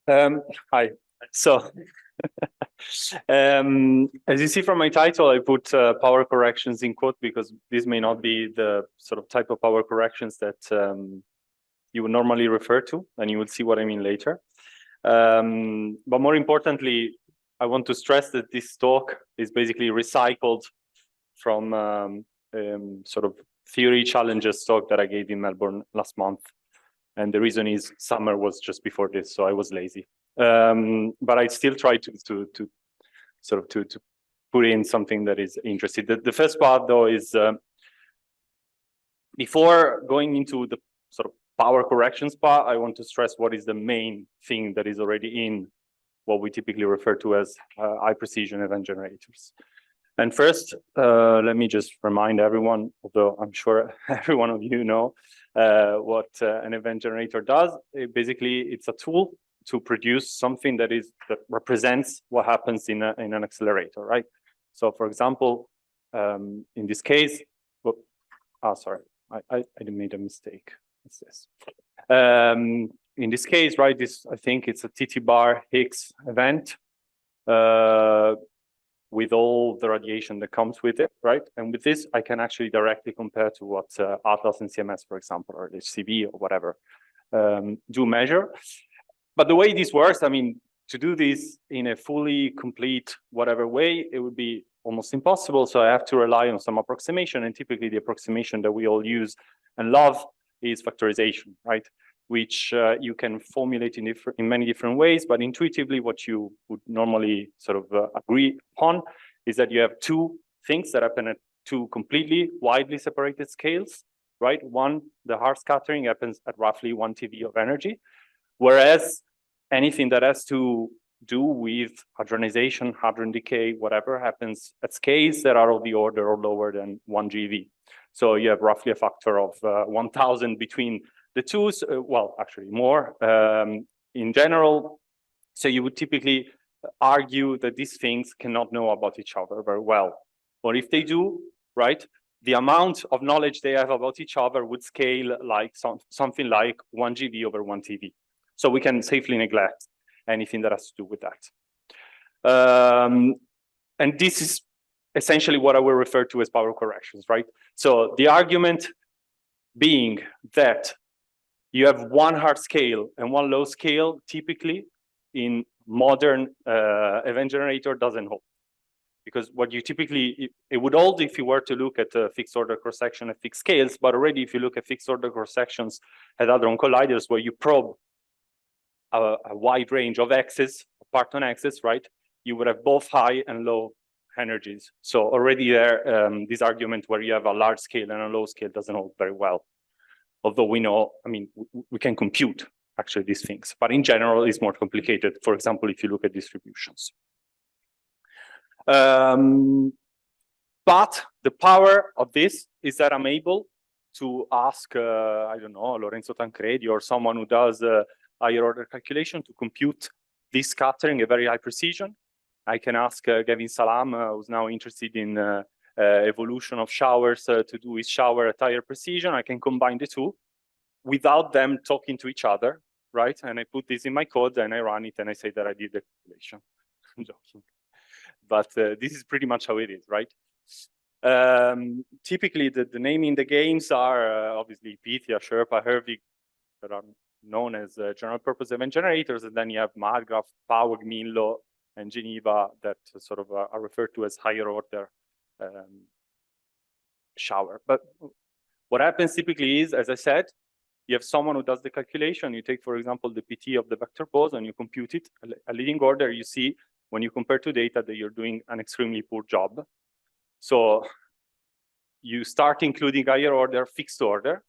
Hi. So, as you see from my title, I put power corrections in quote because this may not be the sort of type of power corrections that you would normally refer to, and you will see what I mean later. But more importantly, I want to stress that this talk is basically recycled from sort of theory challenges talk that I gave in Melbourne last month. And the reason is summer was just before this, so I was lazy. But I still try to put in something that is interesting. The first part, though, is before going into the sort of power corrections part, I want to stress what is the main thing that is already in what we typically refer to as high precision event generators. And first, let me just remind everyone, although I'm sure every one of you know what an event generator does. Basically, it's a tool to produce something that represents what happens in an accelerator, right? So, for example, in this case, sorry, I made a mistake. What's this? In this case, right, I think it's a TT bar Higgs event with all the radiation that comes with it, right? And with this, I can actually directly compare to what Atlas and CMS, for example, or HCV or whatever, do measure. But the way this works, I mean, to do this in a fully complete whatever way, it would be almost impossible. So I have to rely on some approximation. And typically the approximation that we all use and love is factorization, right? Which you can formulate in many different ways. But intuitively, what you would normally sort of agree upon is that you have two things that happen at two completely widely separated scales, right? One, the hard scattering happens at roughly 1 TeV of energy. Whereas anything that has to do with hadronization, hadron decay, whatever, happens at scales that are of the order or lower than 1 GeV. So you have roughly a factor of 1,000 between the two, well, actually more in general. So you would typically argue that these things cannot know about each other very well. Or if they do, right, the amount of knowledge they have about each other would scale like something like 1 GeV over 1 TeV. So we can safely neglect anything that has to do with that. And this is essentially what I will refer to as power corrections, right? So the argument being that you have one hard scale and one low scale, typically in modern event generator doesn't hold. Because what you typically, it would hold if you were to look at a fixed order cross-section at fixed scales, but already if you look at fixed order cross-sections at hadron colliders where you probe a wide range of axes, parton axes, right? You would have both high and low energies. So already there, this argument where you have a large scale and a low scale doesn't hold very well. Although we know, I mean, we can compute actually these things, but in general, it's more complicated. For example, if you look at distributions. But the power of this is that I'm able to ask, I don't know, Lorenzo Tancredi or someone who does higher order calculation to compute this scattering at very high precision. I can ask Gavin Salam, who's now interested in evolution of showers, to do his shower at higher precision. I can combine the two without them talking to each other, right? And I put this in my code and I run it and I say that I did the calculation. I'm joking. But this is pretty much how it is, right? Typically, the name in the games are obviously Pythia, Sherpa, Hervig, that are known as general purpose event generators. And then you have Margraf, Pau, Gmillo, and Geneva that sort of are referred to as higher order shower. But what happens typically is, as I said, you have someone who does the calculation. You take, for example, the PT of the vector boson, you compute it. A leading order, you see, when you compare to data, that you're doing an extremely poor job. So you start including higher order, fixed order.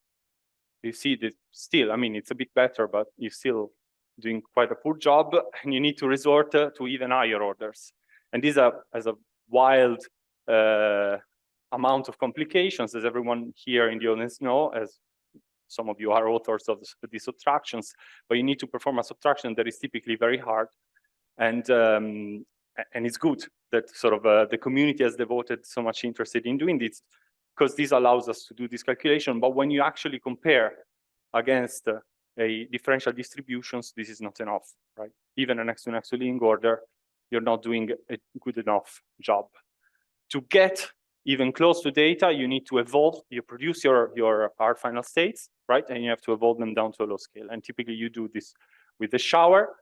You see that still, I mean, it's a bit better, but you're still doing quite a poor job, and you need to resort to even higher orders. And these are as a wild amount of complications, as everyone here in the audience know, as some of you are authors of these subtractions, but you need to perform a subtraction that is typically very hard. And it's good that sort of the community has devoted so much interest in doing this, because this allows us to do this calculation. But when you actually compare against a differential distributions, this is not enough, right? Even a next to next leading order, you're not doing a good enough job. To get even close to data, you need to evolve, you produce your R final states, right? And you have to evolve them down to a low scale. And typically you do this with the shower.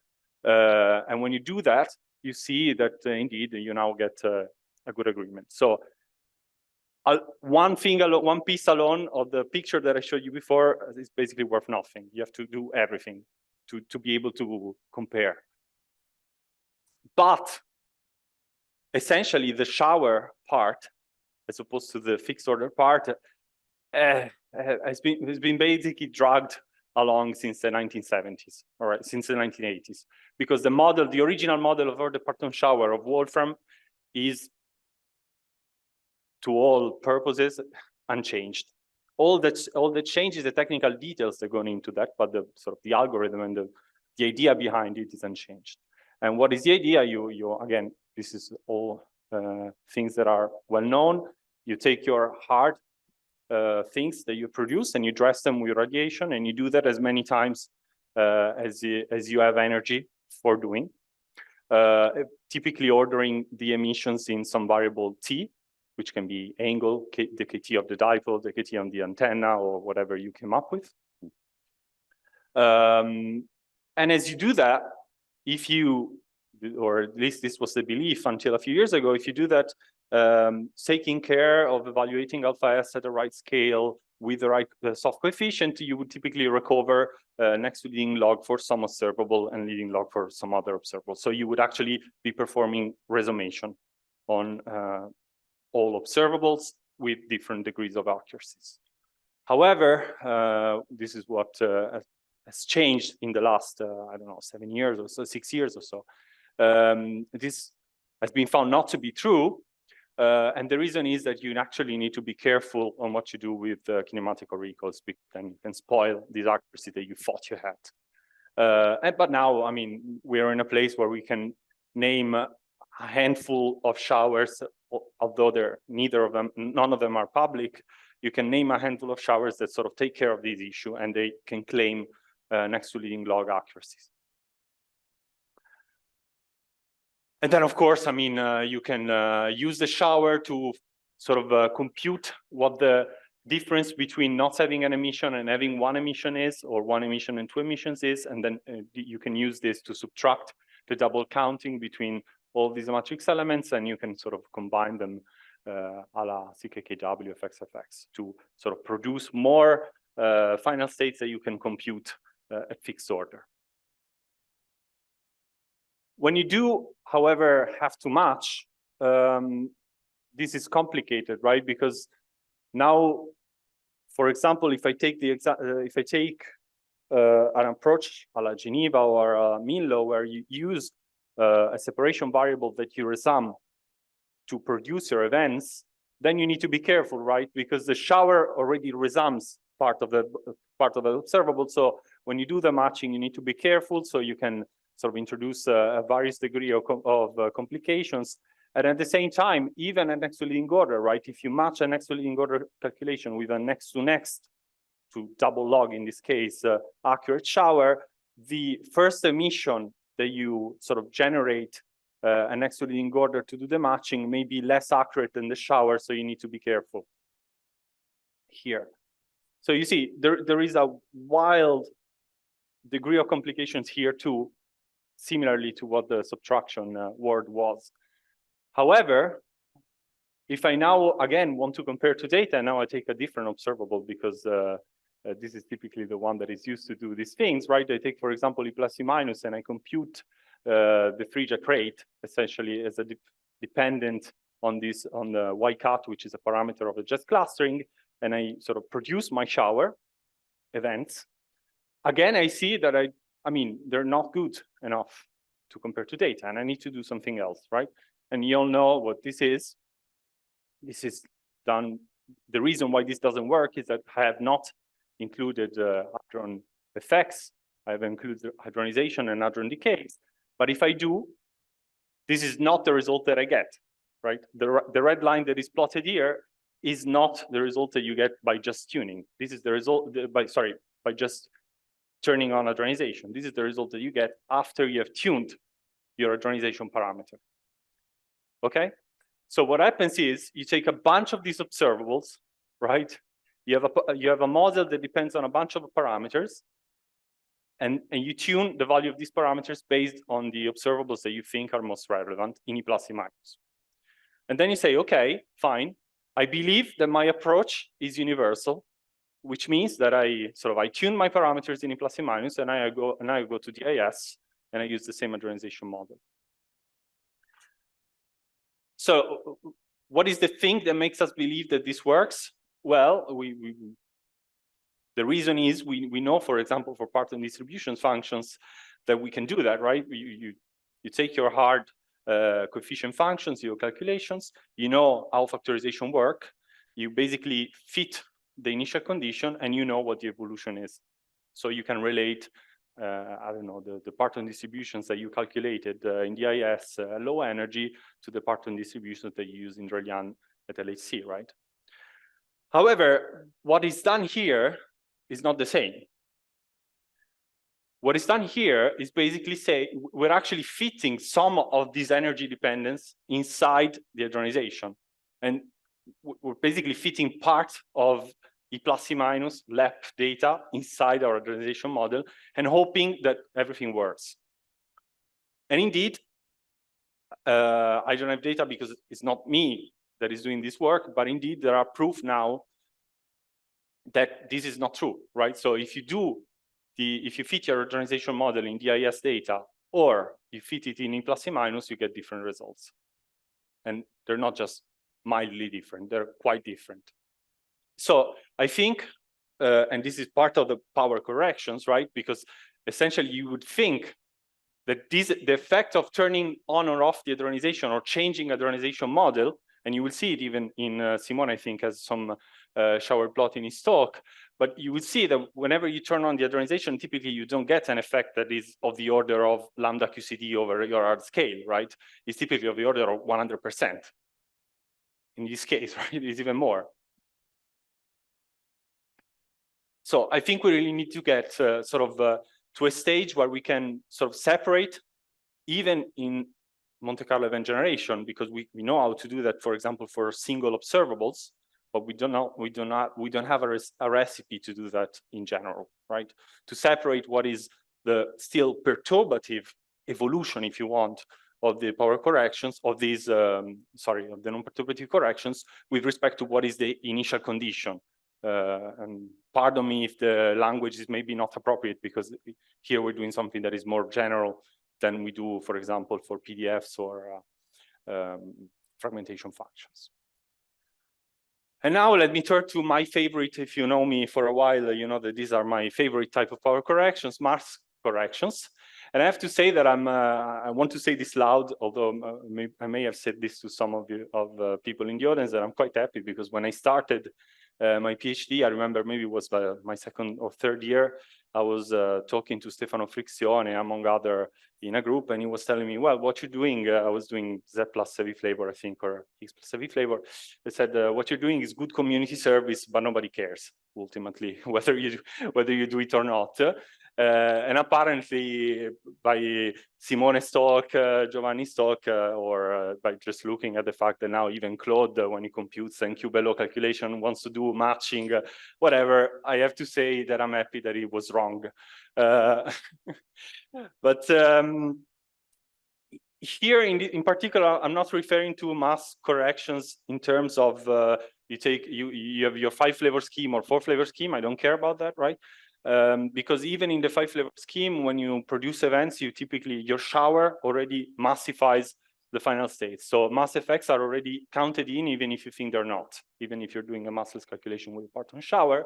And when you do that, you see that indeed you now get a good agreement. So one piece alone of the picture that I showed you before is basically worth nothing. You have to do everything to be able to compare. But essentially the shower part, as opposed to the fixed order part, has been basically dragged along since the 1970s, all right, since the 1980s, because the original model of order Parton shower of Wolfram is, to all purposes, unchanged. All that changes the technical details that go into that, but the sort of the algorithm and the idea behind it is unchanged. And what is the idea? You again, this is all things that are well known. You take your hard things that you produce and you dress them with radiation, and you do that as many times as you have energy for doing. Typically ordering the emissions in some variable t, which can be angle, the KT of the dipole, the KT on the antenna, or whatever you came up with. And as you do that, if you, or at least this was the belief until a few years ago, if you do that, taking care of evaluating alpha S at the right scale with the right soft coefficient, you would typically recover next to leading log for some observable and leading log for some other observable. So you would actually be performing resummation on all observables with different degrees of accuracies. However, this is what has changed in the last, I don't know, 7 years or so, 6 years or so. This has been found not to be true. And the reason is that you actually need to be careful on what you do with kinematic recalls, because then you can spoil this accuracy that you thought you had. But now, I mean, we're in a place where we can name a handful of showers, although none of them are public. You can name a handful of showers that sort of take care of this issue, and they can claim next to leading log accuracies. And then, of course, I mean, you can use the shower to sort of compute what the difference between not having an emission and having one emission is, or one emission and two emissions is, and then you can use this to subtract the double counting between all these matrix elements, and you can sort of combine them a la CKKW FXFX to sort of produce more final states that you can compute at fixed order. When you do, however, have to match, this is complicated, right? Because now, for example, if I take an approach a la Geneva or mean law, where you use a separation variable that you resum to produce your events, then you need to be careful, right? Because the shower already resums part of the observable. So when you do the matching, you need to be careful, so you can sort of introduce a various degree of complications. And at the same time, even a next to leading order, right? If you match a next to leading order calculation with a next to double log, in this case, accurate shower, the first emission that you sort of generate a next to leading order to do the matching may be less accurate than the shower, so you need to be careful here. So you see, there is a wild degree of complications here too, similarly to what the subtraction word was. However, if I now, again, want to compare to data, now I take a different observable, because this is typically the one that is used to do these things, right? I take, for example, E plus E minus, and I compute the Frege rate, essentially as a dependent on the Y cut, which is a parameter of the jet clustering, and I sort of produce my shower events. Again, I see that I mean, they're not good enough to compare to data, and I need to do something else, right? And you all know what this is. This is done. The reason why this doesn't work is that I have not included hadron effects. I have included hadronization and hadron decays. But if I do, this is not the result that I get, right? The red line that is plotted here is not the result that you get by just tuning. This is the result by just turning on hadronization. This is the result that you get after you have tuned your hadronization parameter. Okay? So what happens is you take a bunch of these observables, right? You have a model that depends on a bunch of parameters, and you tune the value of these parameters based on the observables that you think are most relevant in E plus, E minus. And then you say, okay, fine. I believe that my approach is universal, which means that I tune my parameters in E plus, E minus, and I go to DIS, and I use the same hadronization model. So what is the thing that makes us believe that this works? Well, the reason is we know, for example, for Parton distribution functions, that we can do that, right? You take your hard coefficient functions, your calculations, you know how factorization work, you basically fit the initial condition, and you know what the evolution is. So you can relate, I don't know, the Parton distributions that you calculated in DIS low energy to the Parton distributions that you use in Drelian at LHC, right? However, what is done here is not the same. What is done here is basically say we're actually fitting some of these energy dependence inside the hadronization. And we're basically fitting part of E plus, E minus LEP data inside our hadronization model and hoping that everything works. And indeed, I don't have data because it's not me that is doing this work, but indeed there are proof now that this is not true, right? So if you fit your hadronization model in DIS data, or you fit it in E plus, E minus, you get different results. And they're not just mildly different, they're quite different. So I think, and this is part of the power corrections, right? Because essentially you would think that the effect of turning on or off the hadronization or changing hadronization model, and you will see it even in Simone, I think, has some shower plot in his talk, but you will see that whenever you turn on the hadronization, typically you don't get an effect that is of the order of lambda QCD over your hard scale, right? It's typically of the order of 100%. In this case, right, it's even more. So I think we really need to get to a stage where we can sort of separate, even in Monte Carlo event generation, because we know how to do that, for example, for single observables, but we don't have a recipe to do that in general, right? To separate what is the still perturbative evolution, if you want, of the power corrections of these, of the non-perturbative corrections with respect to what is the initial condition. And pardon me if the language is maybe not appropriate, because here we're doing something that is more general than we do, for example, for PDFs or fragmentation functions. And now let me turn to my favorite. If you know me for a while, you know that these are my favorite type of power corrections, mask corrections. And I have to say that I want to say this loud, although I may have said this to some of you, people in the audience, that I'm quite happy, because when I started my PhD, I remember maybe it was my second or third year, I was talking to Stefano Frizione, among other, in a group, and he was telling me, well, what you're doing, I was doing Z plus heavy flavor, I think, or X plus heavy flavor. They said, what you're doing is good community service, but nobody cares, ultimately, whether you do it or not. And apparently, by Simone's talk, Giovanni's talk, or by just looking at the fact that now even Claude, when he computes and QBello calculation, wants to do matching, whatever, I have to say that I'm happy that he was wrong. But here, in particular, I'm not referring to mass corrections in terms of you have your 5-flavor scheme or 4-flavor scheme. I don't care about that, right? Because even in the 5-flavor scheme, when you produce events, your shower already massifies the final state. So mass effects are already counted in, even if you think they're not, even if you're doing a massless calculation with a Parton shower.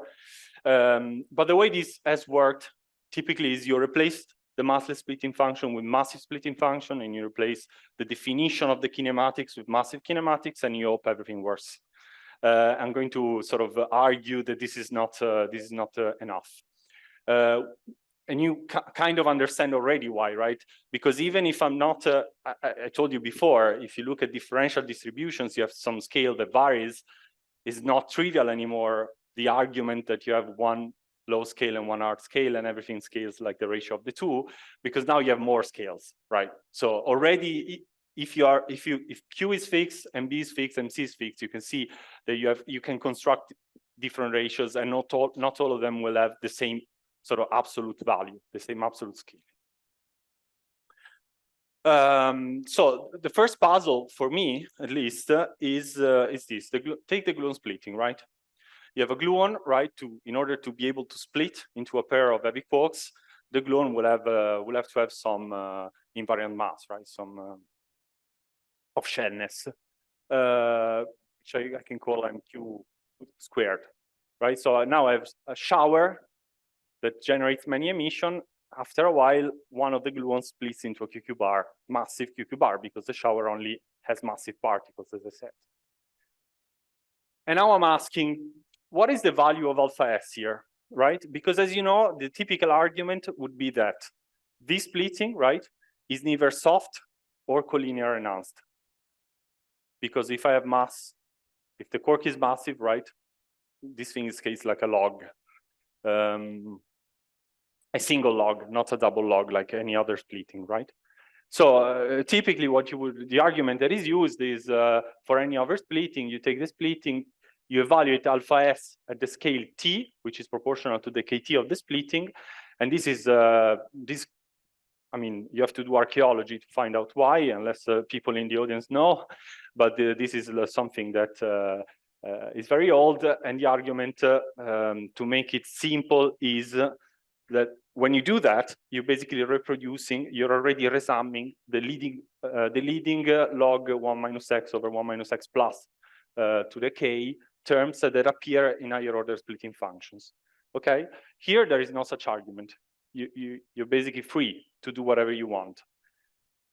But the way this has worked typically is you replace the massless splitting function with massive splitting function, and you replace the definition of the kinematics with massive kinematics, and you hope everything works. I'm going to sort of argue that this is not enough. And you kind of understand already why, right? Because even if I'm not, I told you before, if you look at differential distributions, you have some scale that varies. It's not trivial anymore, the argument that you have one low scale and 1 hard scale, and everything scales like the ratio of the two, because now you have more scales, right? So already, if Q is fixed and B is fixed and C is fixed, you can see that you can construct different ratios, and not all of them will have the same sort of absolute value, the same absolute scale. So the first puzzle for me, at least, is this: take the gluon splitting, right? You have a gluon, right? In order to be able to split into a pair of heavy quarks, the gluon will have to have some invariant mass, right? Some of shellness, which I can call Q squared, right? So now I have a shower that generates many emission. After a while, one of the gluons splits into a QQ bar, massive QQ bar, because the shower only has massive particles, as I said. And now I'm asking, what is the value of alpha S here, right? Because as you know, the typical argument would be that this splitting, right, is neither soft or collinear enhanced. Because if I have mass, if the quark is massive, right, this thing is case like a log. A single log, not a double log like any other splitting, right? So typically the argument that is used is for any other splitting, you take the splitting, you evaluate alpha S at the scale T, which is proportional to the KT of the splitting. And this is, I mean, you have to do archaeology to find out why, unless people in the audience know, but this is something that is very old, and the argument to make it simple is that when you do that, you're basically reproducing, you're already resumming the leading log 1 minus x over 1 minus x plus to the k terms that appear in higher order splitting functions. Okay, here there is no such argument. You're basically free to do whatever you want.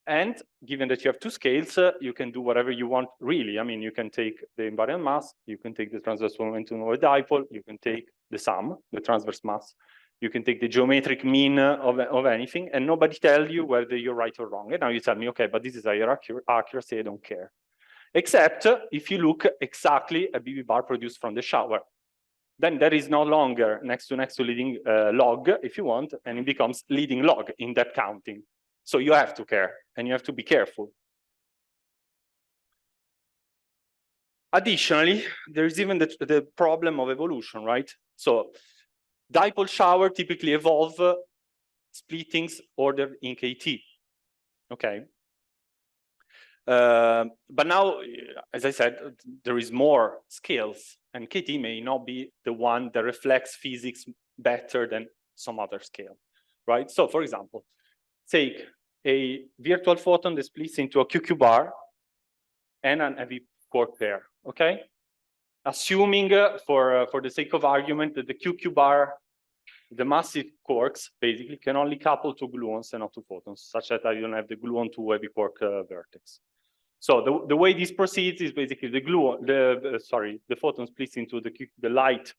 And given that you have two scales, you can do whatever you want, really. I mean, you can take the invariant mass, you can take the transverse momentum of a dipole, you can take the sum, the transverse mass, you can take the geometric mean of anything, and nobody tells you whether you're right or wrong. And now you tell me, okay, but this is higher accuracy, I don't care. Except if you look exactly at BB bar produced from the shower. Then there is no longer next to leading log, if you want, and it becomes leading log in that counting. So you have to care, and you have to be careful. Additionally, there's even the problem of evolution, right? So dipole shower typically evolve splittings ordered in KT, okay? But now, as I said, there is more scales, and KT may not be the one that reflects physics better than some other scale, right? So for example, take a virtual photon that splits into a QQ bar and an heavy quark pair, okay? Assuming for the sake of argument that the QQ bar, the massive quarks basically can only couple to gluons and not to photons, such that I don't have the gluon to heavy quark vertex. So the way this proceeds is basically the photon splits into the light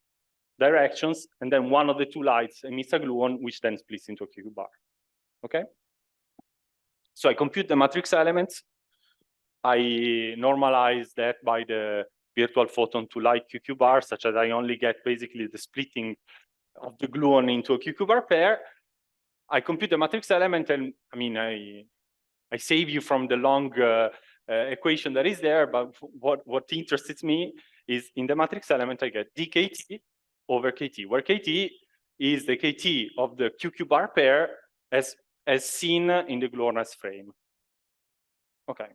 directions, and then one of the two lights emits a gluon, which then splits into a QQ bar. Okay? So I compute the matrix elements. I normalize that by the virtual photon to light QQ bar, such that I only get basically the splitting of the gluon into a QQ bar pair. I compute the matrix element, and I mean, I save you from the long equation that is there, but what interests me is in the matrix element, I get dkt over kt, where kt is the kt of the QQ bar pair as seen in the gluon's frame. Okay.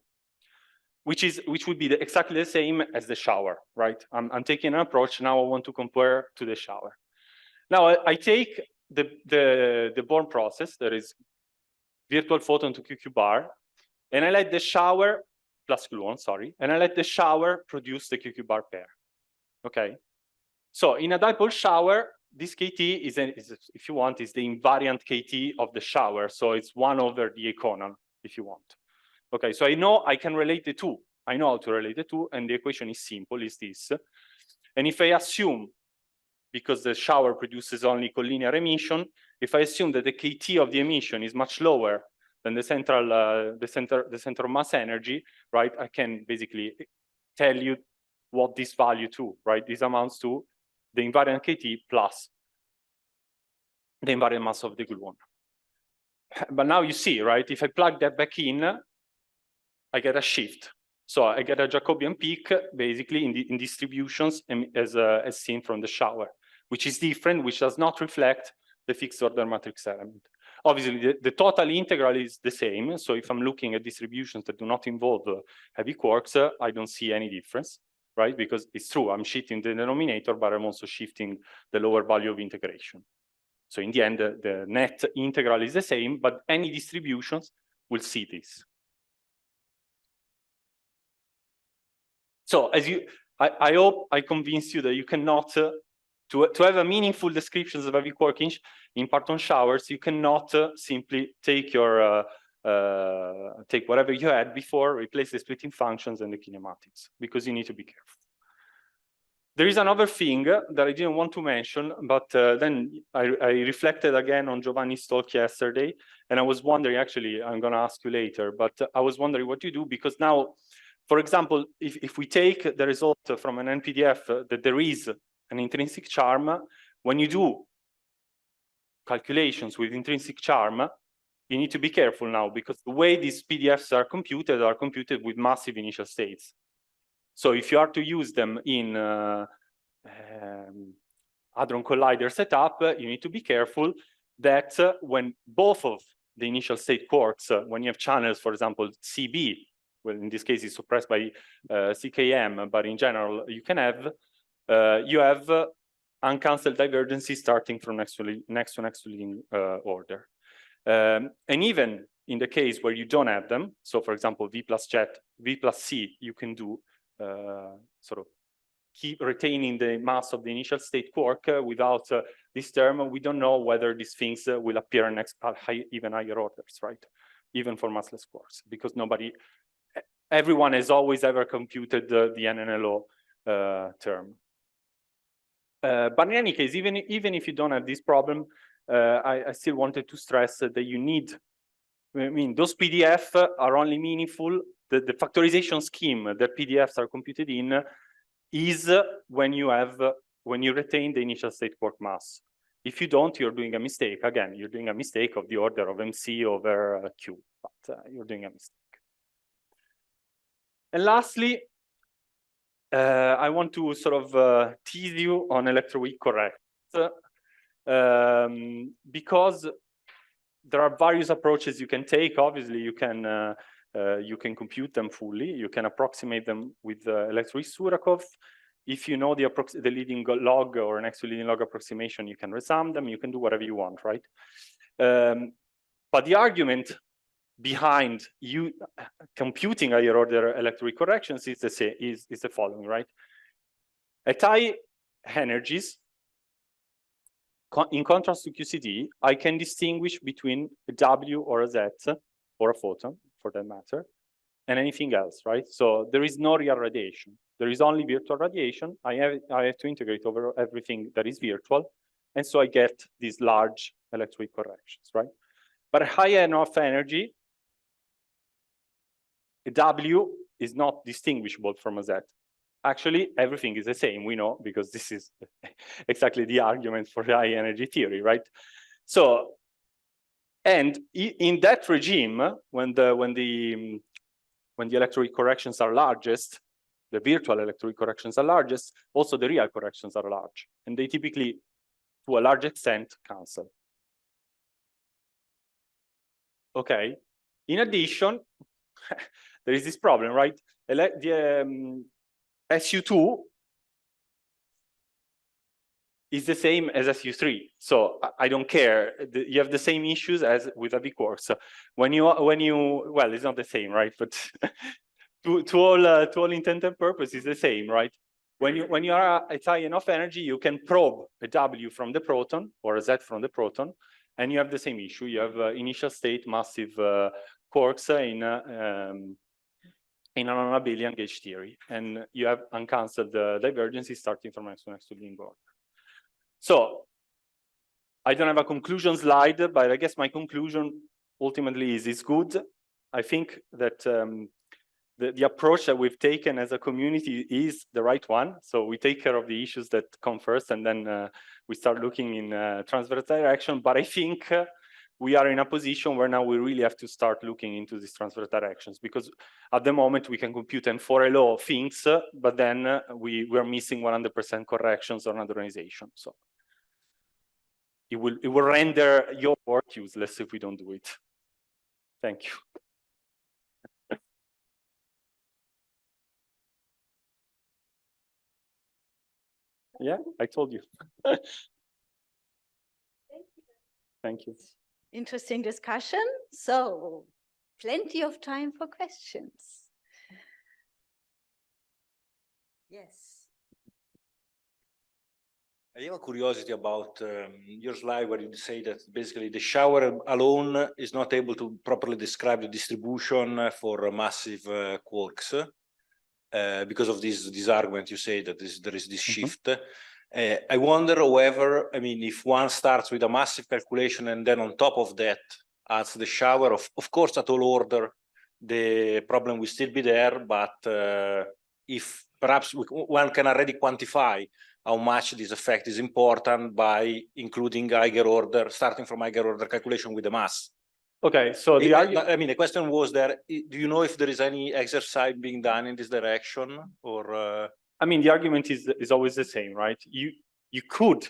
Which would be exactly the same as the shower, right? I'm taking an approach, now I want to compare to the shower. Now I take the Born process, that is virtual photon to QQ bar, and I let the shower, plus gluon, sorry, and I let the shower produce the QQ bar pair, okay? So in a dipole shower, this KT is if you want, is the invariant KT of the shower, so it's 1 over the econal, if you want. Okay, so I know I can relate the two. I know how to relate the two, and the equation is simple, is this. And if I assume, because the shower produces only collinear emission, if I assume that the KT of the emission is much lower than the center mass energy, right, I can basically tell you what this value to, right? This amounts to the invariant KT plus the invariant mass of the gluon. But now you see, right? If I plug that back in, I get a shift. So I get a Jacobian peak basically in distributions as seen from the shower, which is different, which does not reflect the fixed order matrix element. Obviously, the total integral is the same. So if I'm looking at distributions that do not involve heavy quarks, I don't see any difference, right? Because it's true, I'm shifting the denominator, but I'm also shifting the lower value of integration. So in the end, the net integral is the same, but any distributions will see this. So I hope I convinced you that you cannot, to have a meaningful descriptions of heavy quark in parton showers, you cannot simply take your take whatever you had before, replace the splitting functions and the kinematics, because you need to be careful. There is another thing that I didn't want to mention, but then I reflected again on Giovanni's talk yesterday, and I was wondering, actually, I'm going to ask you later, but I was wondering what you do, because now, for example, if we take the result from an NPDF that there is an intrinsic charm, when you do calculations with intrinsic charm, you need to be careful now, because the way these PDFs are computed with massive initial states. So if you are to use them in hadron collider setup, you need to be careful that when both of the initial state quarks, when you have channels, for example, CB, well, in this case, it's suppressed by CKM, but in general, you can have, you have uncancelled divergences starting from next to leading order. And even in the case where you don't have them, so for example, V plus C, you can do sort of keep retaining the mass of the initial state quark without this term. We don't know whether these things will appear in even higher orders, right? Even for massless quarks, because everyone has always ever computed the NNLO term. But in any case, even if you don't have this problem, I still wanted to stress that you need, I mean, those PDF are only meaningful. The factorization scheme that PDFs are computed in is when you retain the initial state quark mass. If you don't, you're doing a mistake. Again, you're doing a mistake of the order of MC over Q, but you're doing a mistake. And lastly, I want to sort of tease you on electroweak corrections, because there are various approaches you can take. Obviously, you can compute them fully. You can approximate them with electroweak Surakov. If you know the leading log or next to leading log approximation, you can resum them. You can do whatever you want, right? But the argument behind you computing higher order electroweak corrections is the following, right? At high energies, in contrast to QCD, I can distinguish between a W or a Z, or a photon, for that matter, and anything else, right? So there is no real radiation. There is only virtual radiation. I have to integrate over everything that is virtual, and so I get these large electroweak corrections, right? But at high enough energy, a W is not distinguishable from a Z. Actually, everything is the same, we know, because this is exactly the argument for high energy theory, right? So, and in that regime, when the electroweak corrections are largest, the virtual electroweak corrections are largest, also the real corrections are large, and they typically, to a large extent, cancel. Okay. In addition, there is this problem, right? SU2 is the same as SU3, so I don't care. You have the same issues as with a V-quark. So when you well, it's not the same, right? But to all intent and purpose, it's the same, right? When you are at high enough energy, you can probe a W from the proton or a Z from the proton, and you have the same issue. You have initial state massive quarks in an abelian gauge theory, and you have uncancelled divergences starting from next to leading order. So I don't have a conclusion slide, but I guess my conclusion ultimately is good. I think that the approach that we've taken as a community is the right one. So we take care of the issues that come first, and then we start looking in transverse direction. But I think we are in a position where now we really have to start looking into these transverse directions, because at the moment we can compute M4LO things, but then we're missing 100% corrections or randomization. So it will render your work useless if we don't do it. Thank you. Yeah, I told you. Thank you. Interesting discussion. So, plenty of time for questions. Yes. I have a curiosity about your slide where you say that basically the shower alone is not able to properly describe the distribution for massive quarks because of this argument you say that there is this shift. I wonder, however, I mean, if one starts with a massive calculation and then on top of that adds the shower, of course, at all order, the problem will still be there, but if perhaps one can already quantify how much this effect is important by including higher order, starting from higher order calculation with the mass. Okay, so I mean, the question was there, do you know if there is any exercise being done in this direction, or? I mean, the argument is always the same, right? You could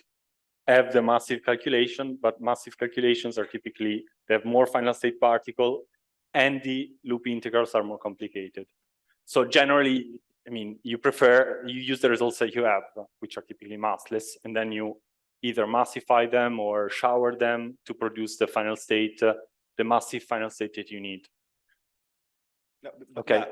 have the massive calculation, but massive calculations are typically, they have more final state particle and the loop integrals are more complicated. So generally, I mean, you use the results that you have, which are typically massless, and then you either massify them or shower them to produce the final state, the massive final state that you need. No, okay,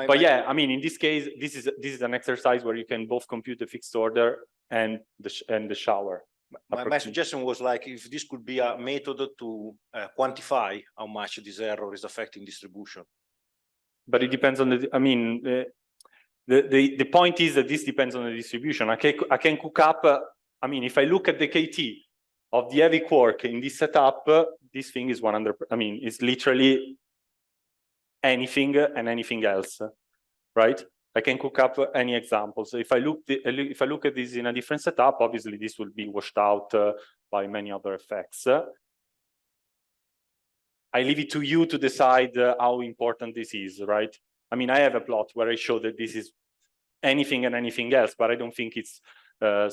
but yeah, I mean, in this case, this is an exercise where you can both compute the fixed order and the shower. My suggestion was like if this could be a method to quantify how much this error is affecting distribution. But it depends on the. I mean, the point is that this depends on the distribution. I can cook up. I mean, if I look at the KT of the heavy quark in this setup, this thing is 100. I mean, it's literally anything and anything else, right? I can cook up any example. So if I look at this in a different setup, obviously this will be washed out by many other effects. I leave it to you to decide how important this is, right? I mean, I have a plot where I show that this is anything and anything else, but I don't think it's I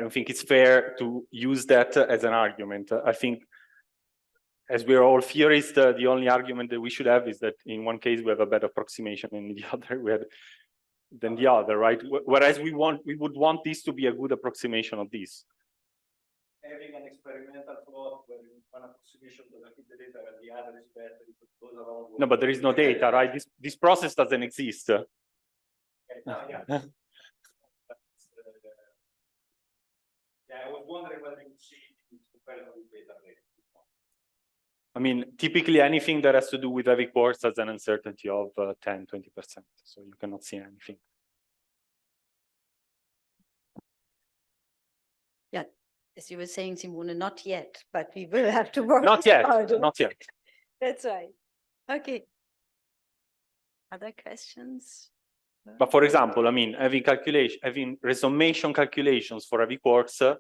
don't think it's fair to use that as an argument. I think, as we're all theorists, the only argument that we should have is that in one case we have a better approximation, and in the other than the other, right? Whereas we would want this to be a good approximation of this. Having an experimental plot where one approximation doesn't fit the data and the other is better, it goes around. No, but there is no data, right? This process doesn't exist. Yeah, I was wondering whether you see it compared with data. I mean, typically anything that has to do with heavy quarks has an uncertainty of 10, 20%. So you cannot see anything. Yeah, as you were saying, Simone, not yet, but we will have to work. Not yet, harder. not yet. That's right. Okay. Other questions? But for example, I mean, having resummation calculations for heavy quarks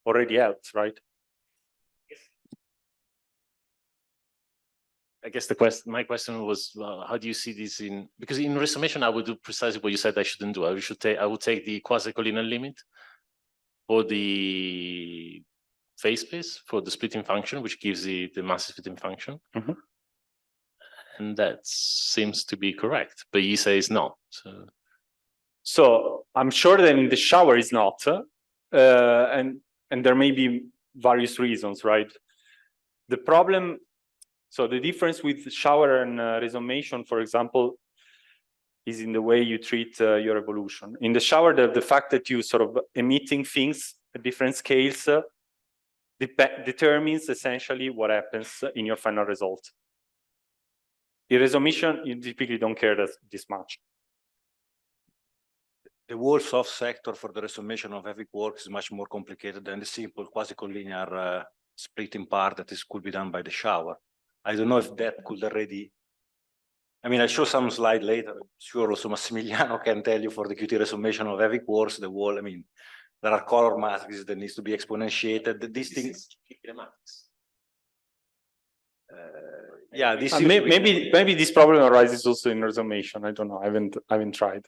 already helps, right? I guess my question was, how do you see this because in resummation, I would do precisely what you said I shouldn't do. I would take the quasi-collinear limit for the phase space for the splitting function, which gives the massive splitting function. Mm-hmm. And that seems to be correct, but you say it's not. So I'm sure that in the shower is not, and there may be various reasons, right? The problem, so the difference with shower and resummation, for example, is in the way you treat your evolution. In the shower, the fact that you sort of emitting things at different scales determines essentially what happens in your final result. In resummation, you typically don't care this much. The whole soft sector for the resummation of heavy quarks is much more complicated than the simple quasi-collinear splitting part that could be done by the shower. I don't know if that could already I mean, I'll show some slide later. I'm sure also Massimiliano can tell you for the Qt resummation of heavy quarks, the wall. I mean, there are color masks that needs to be exponentiated. These things. Yeah, this maybe this problem arises also in resummation. I don't know. I haven't tried.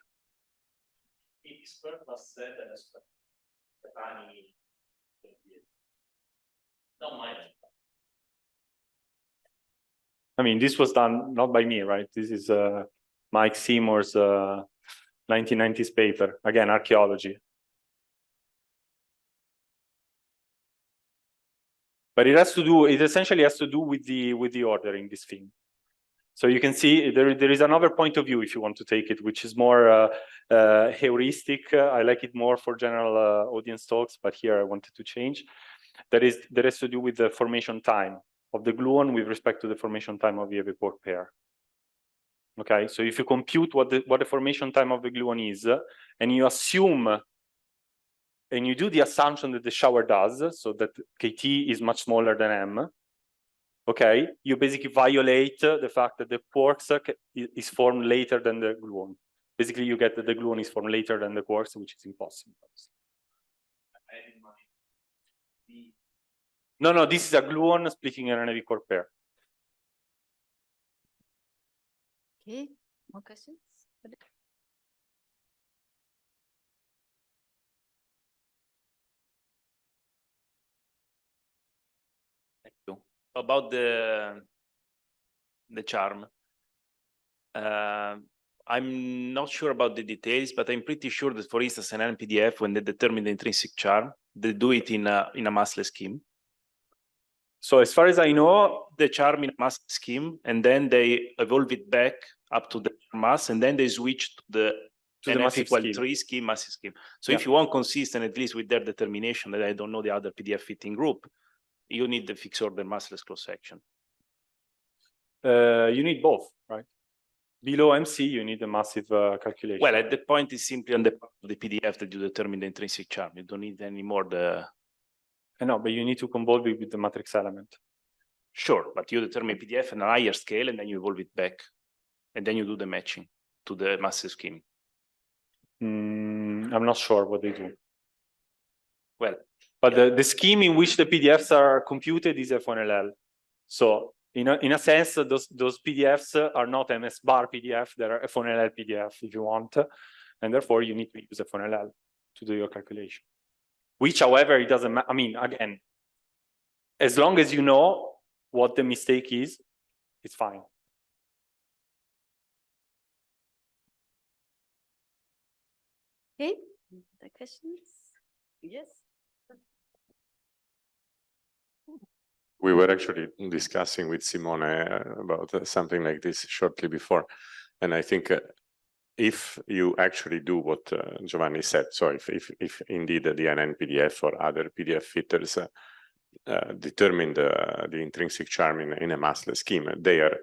I mean, this was done not by me, right? This is Mike Seymour's 1990s paper. Again, archaeology. But it essentially has to do with the ordering, this thing. So you can see there is another point of view if you want to take it, which is more heuristic. I like it more for general audience talks, but here I wanted to change. That has to do with the formation time of the gluon with respect to the formation time of the heavy quark pair. Okay, so if you compute what the formation time of the gluon is, and you assume, and you do the assumption that the shower does, so that KT is much smaller than M, okay, you basically violate the fact that the quarks is formed later than the gluon. Basically, you get that the gluon is formed later than the quarks, which is impossible. No, this is a gluon splitting in an heavy quark pair. Okay, more questions? About the charm. I'm not sure about the details, but I'm pretty sure that, for instance, an NPDF, when they determine the intrinsic charm, they do it in a massless scheme. So as far as I know, the charm in a mass scheme, and then they evolve it back up to the mass, and then they switch to the NF equal 3 scheme, massive scheme. So if you want consistent, at least with their determination, that I don't know the other PDF fitting group, you need the fixed order massless cross section. You need both, right? Below MC, you need a massive calculation. Well, at the point is simply on the PDF that you determine the intrinsic charm. You don't need any more the. I know, but you need to convolve it with the matrix element. Sure, but you determine PDF on a higher scale, and then you evolve it back, and then you do the matching to the massive scheme. I'm not sure what they do. Well, but the scheme in which the PDFs are computed is F1LL. So in a sense, those PDFs are not MS bar PDF, they're F1LL PDF if you want, and therefore you need to use F1LL to do your calculation. Which, however, it doesn't matter. I mean, again, as long as you know what the mistake is, it's fine. Okay, the questions? Yes. We were actually discussing with Simone about something like this shortly before. And I think if you actually do what Giovanni said, so if indeed the NN PDF or other PDF fitters determine the intrinsic charm in a massless scheme, they are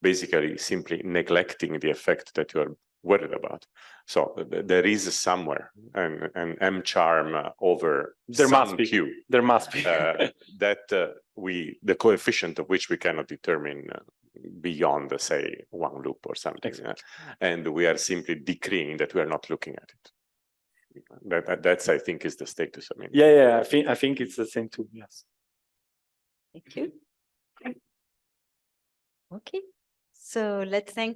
basically simply neglecting the effect that you are worried about. So there is somewhere an M charm over there some must be. Q. There must be. That the coefficient of which we cannot determine beyond, say, one loop or something. Exactly. And we are simply decreeing that we are not looking at it. That's, I think, is the status. I mean, yeah. I think it's the same too. Yes. Thank you. Okay, so let's thank